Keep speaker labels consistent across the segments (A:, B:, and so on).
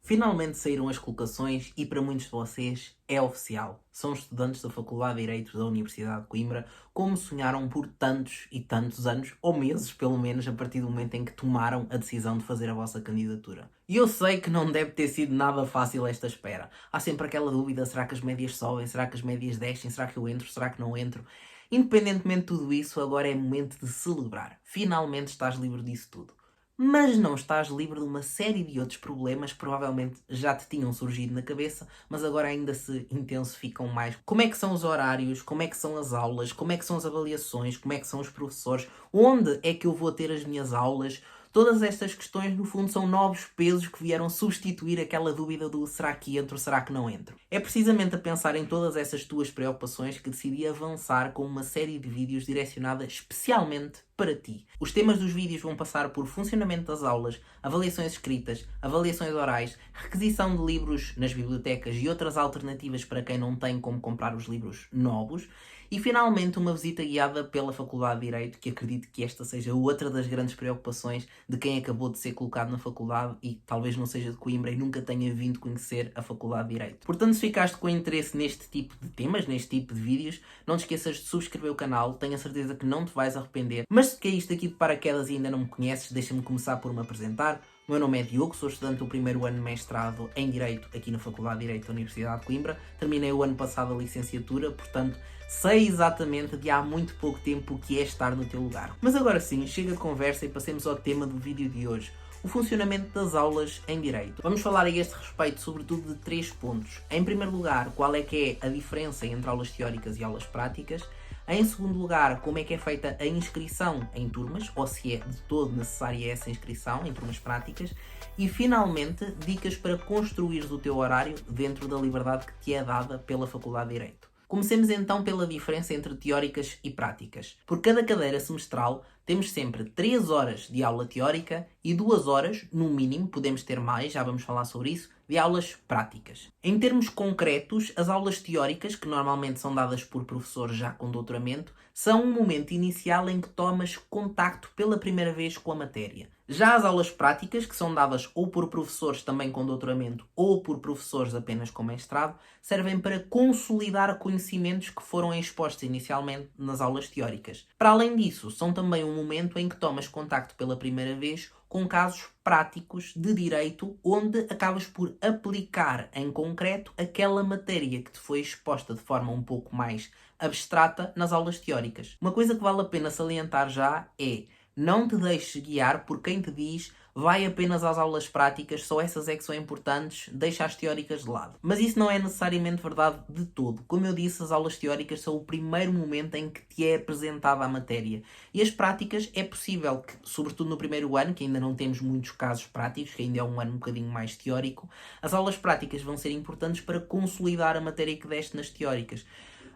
A: Finalmente saíram as colocações e para muitos de vocês é oficial. São estudantes da Faculdade de Direito da Universidade de Coimbra, como sonharam por tantos e tantos anos, ou meses pelo menos, a partir do momento em que tomaram a decisão de fazer a vossa candidatura. E eu sei que não deve ter sido nada fácil esta espera. Há sempre aquela dúvida, será que as médias sobem, será que as médias descem, será que eu entro, será que não entro? Independentemente de tudo isso, agora é momento de celebrar. Finalmente estás livre disso tudo. Mas não estás livre de uma série de outros problemas que provavelmente já te tinham surgido na cabeça, mas agora ainda se intensificam mais. Como é que são os horários? Como é que são as aulas? Como é que são as avaliações? Como é que são os professores? Onde é que eu vou ter as minhas aulas? Todas estas questões, no fundo, são novos pesos que vieram substituir aquela dúvida do será que entro, será que não entro. É precisamente a pensar em todas essas tuas preocupações que decidi avançar com uma série de vídeos direcionada especialmente para ti. Os temas dos vídeos vão passar por funcionamento das aulas, avaliações escritas, avaliações orais, requisição de livros nas bibliotecas e outras alternativas para quem não tem como comprar os livros novos. E finalmente uma visita guiada pela Faculdade de Direito, que acredito que esta seja outra das grandes preocupações de quem acabou de ser colocado na faculdade e talvez não seja de Coimbra e nunca tenha vindo conhecer a Faculdade de Direito. Portanto, se ficaste com interesse neste tipo de temas, neste tipo de vídeos, não te esqueças de subscrever o canal, tenho a certeza que não te vais arrepender. Mas se caíste aqui de paraquedas e ainda não me conheces, deixa-me começar por me apresentar. O meu nome é Diogo, sou estudante do primeiro ano de mestrado em Direito aqui na Faculdade de Direito da Universidade de Coimbra. Terminei o ano passado a licenciatura, portanto sei exatamente de há muito pouco tempo o que é estar no teu lugar. Mas agora sim, chega de conversa e passemos ao tema do vídeo de hoje. O funcionamento das aulas em Direito. Vamos falar a este respeito sobretudo de 3 pontos. Em primeiro lugar, qual é que é a diferença entre aulas teóricas e aulas práticas. Em segundo lugar, como é que é feita a inscrição em turmas, ou se é de todo necessária essa inscrição em turmas práticas. E finalmente, dicas para construires o teu horário dentro da liberdade que te é dada pela Faculdade de Direito. Comecemos então pela diferença entre teóricas e práticas. Por cada cadeira semestral, temos sempre 3 horas de aula teórica e 2 horas, no mínimo, podemos ter mais, já vamos falar sobre isso, de aulas práticas. Em termos concretos, as aulas teóricas, que normalmente são dadas por professores já com doutoramento, são um momento inicial em que tomas contacto pela primeira vez com a matéria. Já as aulas práticas, que são dadas ou por professores também com doutoramento ou por professores apenas com mestrado, servem para consolidar conhecimentos que foram expostos inicialmente nas aulas teóricas. Para além disso, são também um momento em que tomas contacto pela primeira vez com casos práticos de direito, onde acabas por aplicar em concreto aquela matéria que te foi exposta de forma um pouco mais abstrata nas aulas teóricas. Uma coisa que vale a pena salientar já é: não te deixes guiar por quem te diz vai apenas às aulas práticas, só essas é que são importantes, deixa as teóricas de lado. Mas isso não é necessariamente verdade de todo. Como eu disse, as aulas teóricas são o primeiro momento em que te é apresentada a matéria. E as práticas é possível que, sobretudo no primeiro ano, que ainda não temos muitos casos práticos, que ainda é um ano um bocadinho mais teórico, as aulas práticas vão ser importantes para consolidar a matéria que deste nas teóricas.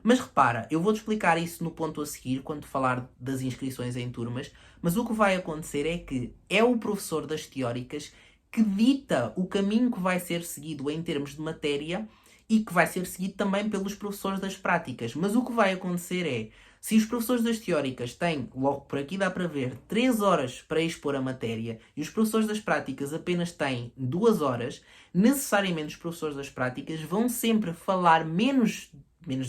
A: Mas repara, eu vou-te explicar isso no ponto a seguir, quando falar das inscrições em turmas, mas o que vai acontecer é que é o professor das teóricas que dita o caminho que vai ser seguido em termos de matéria e que vai ser seguido também pelos professores das práticas. Mas o que vai acontecer é, se os professores das teóricas têm, logo por aqui dá para ver, 3 horas para expor a matéria e os professores das práticas apenas têm 2 horas, necessariamente os professores das práticas vão sempre falar menos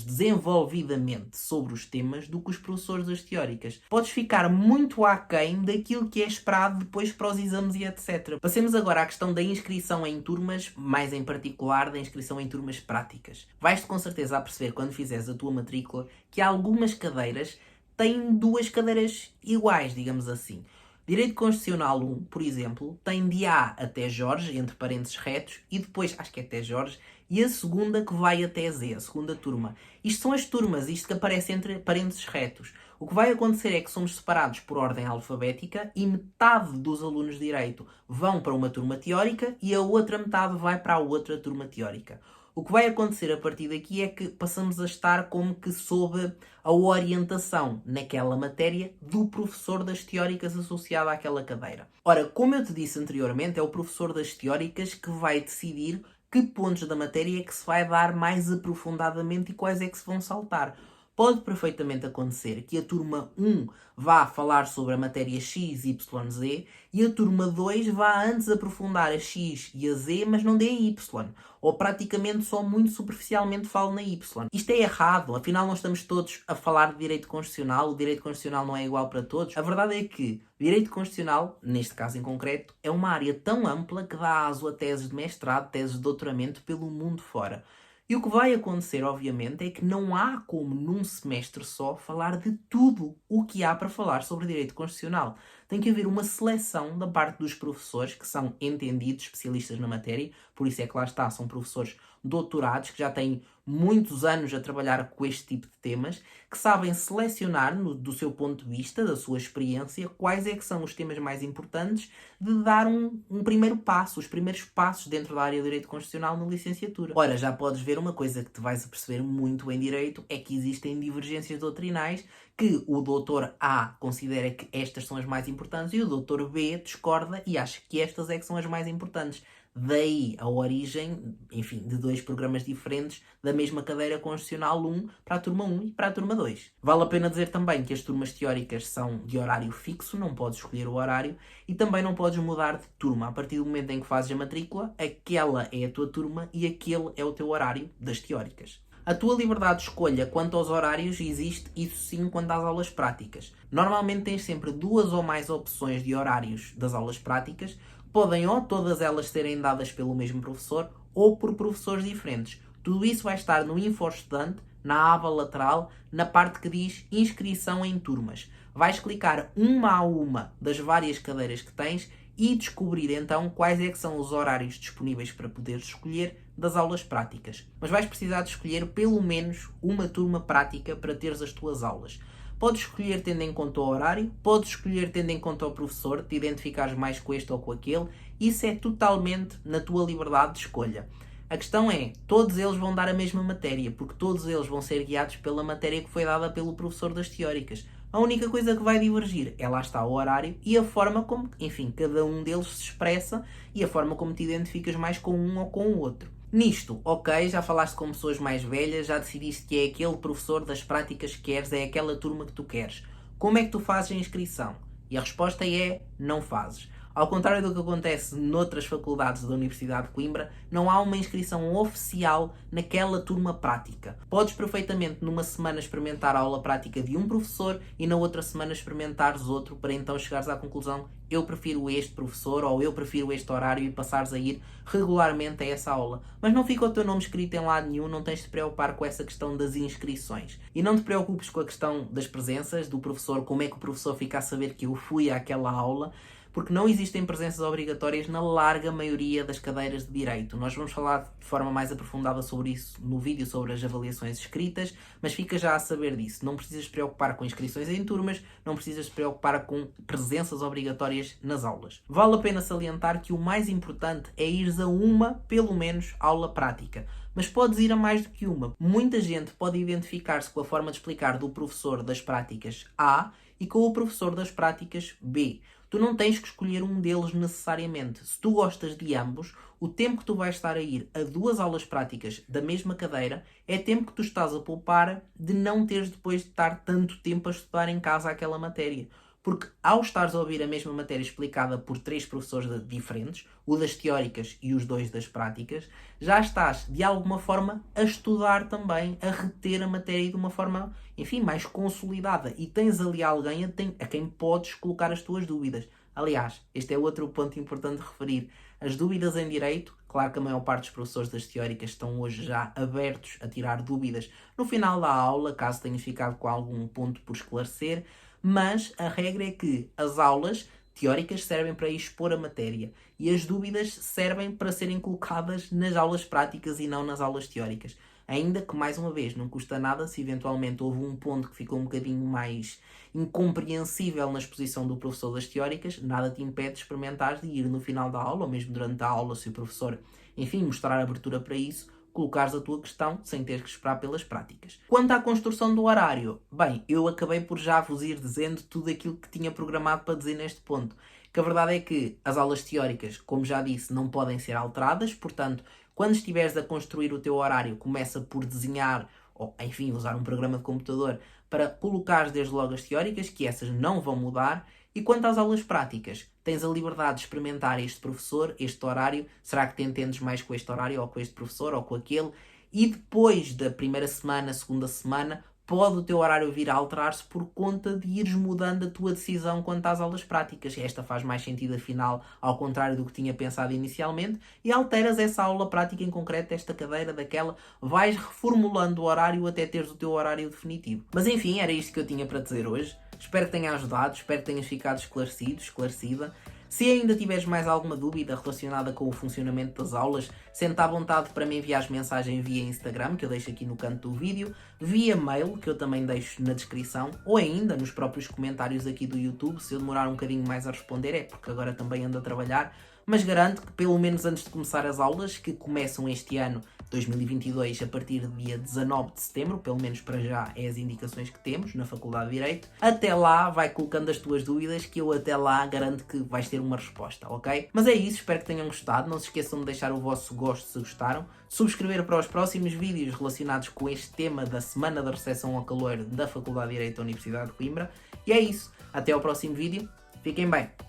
A: desenvolvidamente sobre os temas do que os professores das teóricas. Podes ficar muito aquém daquilo que é esperado depois para os exames e etc. Passemos agora à questão da inscrição em turmas, mais em particular da inscrição em turmas práticas. Vais-te com certeza a perceber quando fizeres a tua matrícula que há algumas cadeiras têm 2 cadeiras iguais, digamos assim. Direito Constitucional 1, por exemplo, tem de A até Jorge, entre parênteses retos, e depois, acho que é até Jorge, e a segunda que vai até Z, a segunda turma. Isto são as turmas, isto que aparece entre parênteses retos. O que vai acontecer é que somos separados por ordem alfabética e metade dos alunos de Direito vão para uma turma teórica e a outra metade vai para a outra turma teórica. O que vai acontecer a partir daqui é que passamos a estar como que sob a orientação naquela matéria do professor das teóricas associado àquela cadeira. Ora, como eu te disse anteriormente, é o professor das teóricas que vai decidir que pontos da matéria é que se vai dar mais aprofundadamente e quais é que se vão saltar. pode perfeitamente acontecer que a turma 1 vá falar sobre a matéria X, Y, Z e a turma 2 vá antes aprofundar a X e a Z, mas não dê a Y. Ou praticamente só muito superficialmente fale na Y. Isto é errado, afinal não estamos todos a falar de direito constitucional, o direito constitucional não é igual para todos. A verdade é que direito constitucional, neste caso em concreto, é uma área tão ampla que dá aso a teses de mestrado, teses de doutoramento pelo mundo fora. E o que vai acontecer, obviamente, é que não há como num semestre só falar de tudo o que há para falar sobre direito constitucional. Tem que haver uma seleção da parte dos professores que são entendidos, especialistas na matéria, por isso é que lá está, são professores doutorados que já têm muitos anos a trabalhar com este tipo de temas, que sabem selecionar, do seu ponto de vista, da sua experiência, quais é que são os temas mais importantes de dar um primeiro passo, os primeiros passos dentro da área de Direito Constitucional na licenciatura. Ora, já podes ver uma coisa que te vais a perceber muito em Direito, é que existem divergências doutrinais que o doutor A considera que estas são as mais importantes e o doutor B discorda e acha que estas é que são as mais importantes. Daí a origem, enfim, de dois programas diferentes da mesma cadeira constitucional 1 para a turma 1 e para a turma 2. Vale a pena dizer também que as turmas teóricas são de horário fixo, não podes escolher o horário e também não podes mudar de turma. A partir do momento em que fazes a matrícula, aquela é a tua turma e aquele é o teu horário das teóricas. A tua liberdade de escolha quanto aos horários existe, isso sim, quanto às aulas práticas. Normalmente tens sempre duas ou mais opções de horários das aulas práticas. Podem ou todas elas serem dadas pelo mesmo professor ou por professores diferentes. Tudo isso vai estar no Info-Estudante, na aba lateral, na parte que diz inscrição em turmas. Vais clicar uma a uma das várias cadeiras que tens e descobrir então quais é que são os horários disponíveis para poderes escolher das aulas práticas. Mas vais precisar de escolher pelo menos uma turma prática para teres as tuas aulas. Podes escolher tendo em conta o horário, podes escolher tendo em conta o professor, te identificares mais com este ou com aquele, isso é totalmente na tua liberdade de escolha. A questão é, todos eles vão dar a mesma matéria, porque todos eles vão ser guiados pela matéria que foi dada pelo professor das teóricas. A única coisa que vai divergir é lá está o horário e a forma como, enfim, cada um deles se expressa e a forma como te identificas mais com um ou com o outro. Nisto, ok, já falaste com pessoas mais velhas, já decidiste que é aquele professor das práticas que queres, é aquela turma que tu queres. Como é que tu fazes a inscrição? E a resposta é, não fazes. Ao contrário do que acontece noutras faculdades da Universidade de Coimbra, não há uma inscrição oficial naquela turma prática. Podes perfeitamente numa semana experimentar a aula prática de um professor e na outra semana experimentares outro para então chegares à conclusão eu prefiro este professor ou eu prefiro este horário e passares a ir regularmente a essa aula. Mas não fica o teu nome escrito em lado nenhum, não tens de te preocupar com essa questão das inscrições. E não te preocupes com a questão das presenças do professor, como é que o professor fica a saber que eu fui àquela aula, porque não existem presenças obrigatórias na larga maioria das cadeiras de Direito. Nós vamos falar de forma mais aprofundada sobre isso no vídeo sobre as avaliações escritas, mas fica já a saber disso. Não precisas te preocupar com inscrições em turmas, não precisas te preocupar com presenças obrigatórias nas aulas. Vale a pena salientar que o mais importante é ires a uma, pelo menos, aula prática. Mas podes ir a mais do que uma. Muita gente pode identificar-se com a forma de explicar do professor das práticas A e com o professor das práticas B. Tu não tens que escolher um deles necessariamente. Se tu gostas de ambos, o tempo que tu vais estar a ir a duas aulas práticas da mesma cadeira é tempo que tu estás a poupar de não teres depois de estar tanto tempo a estudar em casa aquela matéria. Porque ao estares a ouvir a mesma matéria explicada por 3 professores diferentes, o das teóricas e os 2 das práticas, já estás de alguma forma a estudar também, a reter a matéria de uma forma, enfim, mais consolidada. E tens ali alguém a quem podes colocar as tuas dúvidas. Aliás, este é outro ponto importante de referir. As dúvidas em Direito, claro que a maior parte dos professores das teóricas estão hoje já abertos a tirar dúvidas no final da aula, caso tenhas ficado com algum ponto por esclarecer, mas a regra é que as aulas teóricas servem para expor a matéria e as dúvidas servem para serem colocadas nas aulas práticas e não nas aulas teóricas. Ainda que, mais uma vez, não custa nada se eventualmente houve um ponto que ficou um bocadinho mais incompreensível na exposição do professor das teóricas, nada te impede de experimentares de ir no final da aula, ou mesmo durante a aula, se o professor, enfim, mostrar abertura para isso, colocares a tua questão sem teres que esperar pelas práticas. Quanto à construção do horário, bem, eu acabei por já vos ir dizendo tudo aquilo que tinha programado para dizer neste ponto. Que a verdade é que as aulas teóricas, como já disse, não podem ser alteradas, portanto, quando estiveres a construir o teu horário, começa por desenhar ou enfim, usar um programa de computador para colocar desde logo as teóricas, que essas não vão mudar. E quanto às aulas práticas, tens a liberdade de experimentar este professor, este horário, será que te entendes mais com este horário, ou com este professor, ou com aquele, e depois da primeira semana, segunda semana, pode o teu horário vir a alterar-se por conta de ires mudando a tua decisão quanto às aulas práticas. Esta faz mais sentido, afinal, ao contrário do que tinha pensado inicialmente, e alteras essa aula prática em concreto, esta cadeira, daquela, vais reformulando o horário até teres o teu horário definitivo. Mas enfim, era isto que eu tinha para dizer hoje. Espero que tenha ajudado, espero que tenhas ficado esclarecido, esclarecida. Se ainda tiveres mais alguma dúvida relacionada com o funcionamento das aulas, sente à vontade para me enviares mensagem via Instagram, que eu deixo aqui no canto do vídeo, via mail, que eu também deixo na descrição, ou ainda nos próprios comentários aqui do YouTube. Se eu demorar um bocadinho mais a responder é porque agora também ando a trabalhar, mas garanto que pelo menos antes de começar as aulas, que começam este ano 2022 a partir do dia 19 de setembro, pelo menos para já é as indicações que temos na Faculdade de Direito, até lá vai colocando as tuas dúvidas, que eu até lá garanto que vais ter uma resposta, ok? Mas é isso, espero que tenham gostado, não se esqueçam de deixar o vosso gosto se gostaram, subscrever para os próximos vídeos relacionados com este tema da Semana da Recepção ao Calor da Faculdade de Direito da Universidade de Coimbra, e é isso, até ao próximo vídeo, fiquem bem!